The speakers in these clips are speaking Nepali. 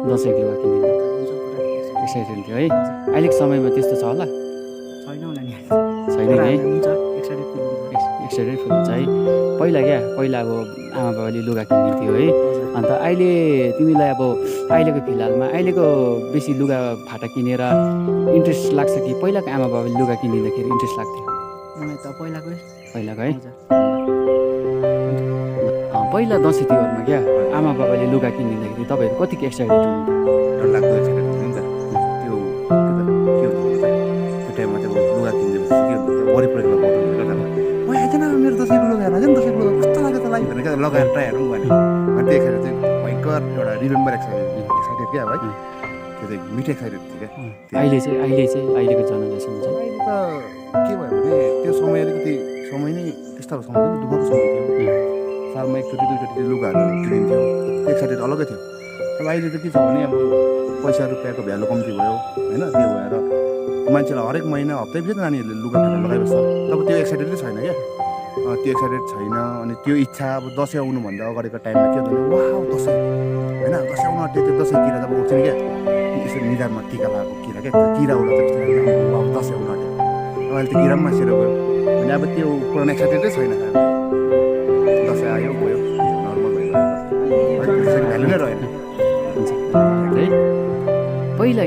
दसैँको लुगा किनिदिनु एक्साइटेड थियो है। अहिलेको समयमा त्यस्तो छ होला? छैन है, एक्साइटेड फिल हुन्छ है। पहिला पहिला अब आमा बाबाले लुगा किनिदिन्थ्यो है। अन्त अहिले तिमीलाई अब अहिलेको फिलहालमा अहिलेको बेसी लुगा फाटा किनेर इन्ट्रेस्ट लाग्छ कि पहिलाको आमा बाबाले लुगा किनिदिँदाखेरि इन्ट्रेस्ट लाग्थ्यो? मलाई त पहिलाको है। पहिला दसैँ तिहारमा आमा बाबाले लुगा किनिदिँदाखेरि तपाईँहरू कतिको एक्साइटेड हुनुहुन्थ्यो? डरलाग्दो एक्साइटेड हुन्छ नि त। त्यो के टाइममा चाहिँ लुगा किनिदिएपछि के हुन्छ वरिपरिको लगाउँदा आइज न मेरो दसैँको लुगा हेर्न नि, दसैँको लुगा कस्तो लाग्यो तँलाई भनेर क्या लगाएर ट्राई हेरौँ भने अनि त्यो एक्साइटेड चाहिँ भयङ्कर एउटा रिमेम्बर एक्साइटेड क्या है। त्यो चाहिँ मिठो एक्साइटेड थियो क्या। अहिलेको जेनेरेसन चाहिँ अहिले त के भयो भने त्यो समय अलिकति समय नै त्यस्तो समय पनि दुःखको समय थियो। सालमा एकचोटि दुईचोटि लुगाहरू किनिन्थ्यो, एक्साइटेड अलग्गै थियो। अब अहिले त के छ भने अब पैसा रुपियाँको भ्यालु कम्ती भयो होइन, त्यो भएर मान्छेलाई हरेक महिना हप्तैपछि नानीहरूले लुगा फाटा लगाइबस्छ। तब त्यो एक्साइटेडै छैन क्या, त्यो एक्साइटेड छैन। अनि त्यो इच्छा अब दसैँ आउनुभन्दा अगाडिको टाइममा के हुँदैन, वाह दसैँ होइन, दसैँ आउनु आँट्यो, त्यो दसैँ किरा जब उठ्छ नि क्या, यसो निधारमा टिका लगाएको किरा क्या, त्यो किरा उठ्दा चाहिँ अब दसैँ आउनु आँट्यो। अब अहिले त किरा पनि मासेर गयो अनि अब त्यो पुरानो एक्साइटेडै छैन। दसैँ आयो गयो नर्मल भयो, भ्यालु नै रहेन है। पहिला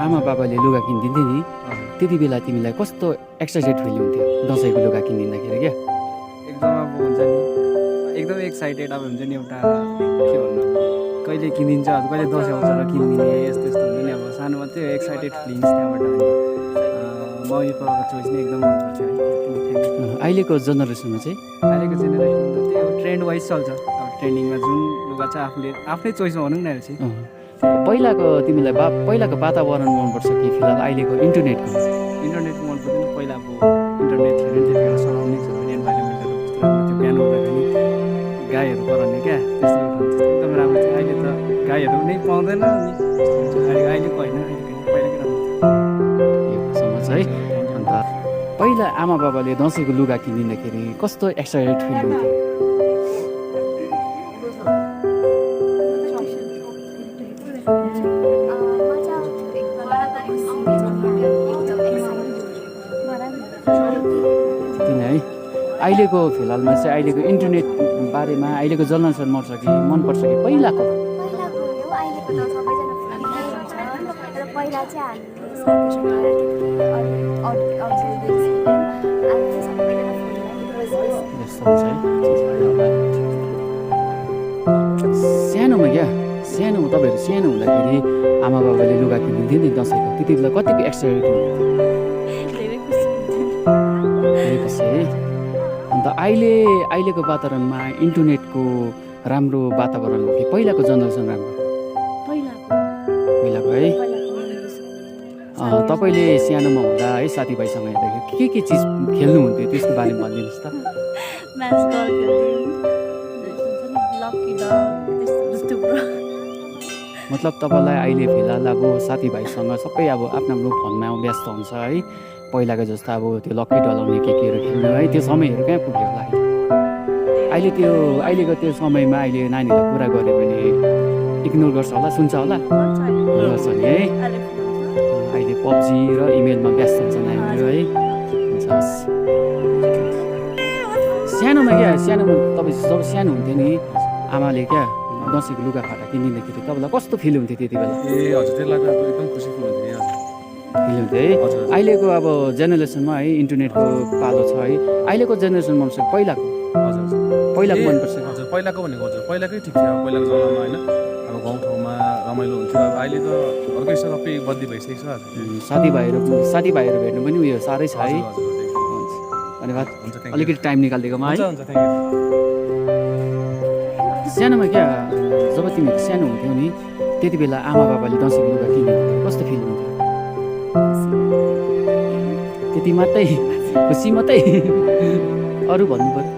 आमा बाबाले लुगा किनिदिन्थ्यो नि, त्यति बेला तिमीलाई कस्तो एक्साइटेड फिल हुन्थ्यो दसैँको लुगा किनिदिँदाखेरि एकदम अब हुन्छ नि, एकदम एक्साइटेड अब हुन्छ नि, एउटा के भन्नु कहिले किनिदिन्छ, कहिले दसैँ आउँछ र किनिदिने यस्तो यस्तो हुन्छ नि। अब सानोमा त्यो एक्साइटेड फिलिङ्स त्यहाँबाट मम्मी पापाको चोइस नै एकदम मनपर्छ है। अहिलेको जेनेरेसनमा चाहिँ त त्यो ट्रेन्ड वाइज चल्छ। अब ट्रेन्डिङमा जुन लुगा छ आफ्नै चोइसमा भनौँ न अहिले चाहिँ। पहिलाको तिमीलाई पहिलाको वातावरण मनपर्छ कि फिलहाल अहिलेको इन्टरनेटको मन पर्दैन। पहिला अब इन्टरनेट थियो भने त्यति बेला सराउन्डिङ्स इन्भाइरोमेन्टहरू कस्तो राम्रो थियो, बिहान उठ्दाखेरि गाईहरू कराउने क्या, त्यस्तो एकदम राम्रो थियो। अहिले त गाईहरू नै पाउँदैन अनि अहिलेको होइन, पहिलाकै राम्रो थियो समझ है। अन्त पहिला आमा बाबाले दसैँको लुगा किनिदिँदाखेरि कस्तो एक्साइटेड फिल हुन्थ्यो? अहिलेको फिलहालमा चाहिँ अहिलेको इन्टरनेट बारेमा अहिलेको जेनेरेसन मनपर्छ कि पहिलाको? सानोमा तपाईँहरू सानो हुँदाखेरि आमा बाबाले लुगा किनिदिन्थ्यो नि दसैँको, त्यति बेला कतिको एक्साइटेड हुन्थ्यो? अन्त अहिलेको वातावरणमा इन्टरनेटको राम्रो वातावरण हो कि पहिलाको जेनेरेसन राम्रो? पहिलाको है। तपाईँले सानोमा हुँदा है साथीभाइसँग हेर्दाखेरि के चिज खेल्नुहुन्थ्यो त्यसको बारेमा भनिदिनुहोस् त। मतलब तपाईँलाई अहिले फिलहाल अब साथीभाइसँग सबै अब आफ्नो आफ्नो फोनमा व्यस्त हुन्छ है, पहिलाको जस्तो अब त्यो लक्की डलाउने केहरू खेल्नु है, त्यो समयहरू कहाँ पुग्यो होला अहिले? अहिलेको त्यो समयमा अहिले नानीहरूलाई कुरा गऱ्यो भने इग्नोर गर्छ होला, सुन्छ होला, गर्छ नि है। अहिले पब्जी र इमेलमा व्यस्त हुन्छ नानीहरू है। सानोमा तपाईँ जब सानो हुन्थ्यो नि आमाले दसैँको लुगा फाटा किनिदिँदाखेरि तपाईँलाई कस्तो फिल हुन्थ्यो त्यति बेला? हजुर त्यसलाई त एकदम खुसी फिल हुन्थ्यो है। अहिलेको अब जेनेरेसनमा है इन्टरनेटको पालो छ है, अहिलेको जेनेरेसन मनपर्छ पहिलाको? पहिलाको मनपर्छ। हजुर पहिलाको भनेको हजुर पहिलाकै ठिक थियो। पहिलाको जमानामा होइन अब गाउँठाउँमा रमाइलो हुन्थ्यो। अब अहिले त अर्कै सबै बदली भइसकेको छ। साथीभाइहरू भेट्नु पनि उयो साह्रै छ है। धन्यवाद अलिकति टाइम निकालिदिएकोमा है। सानोमा जब तिमी सानो हुन्थ्यौ नि त्यति बेला आमा बाबाले दसैँको लुगा किनिदिँदाखेरि कस्तो फिल हुन्थ्यो? त्यति मात्रै खुसी मात्रै, अरू भन्नु पर्यो?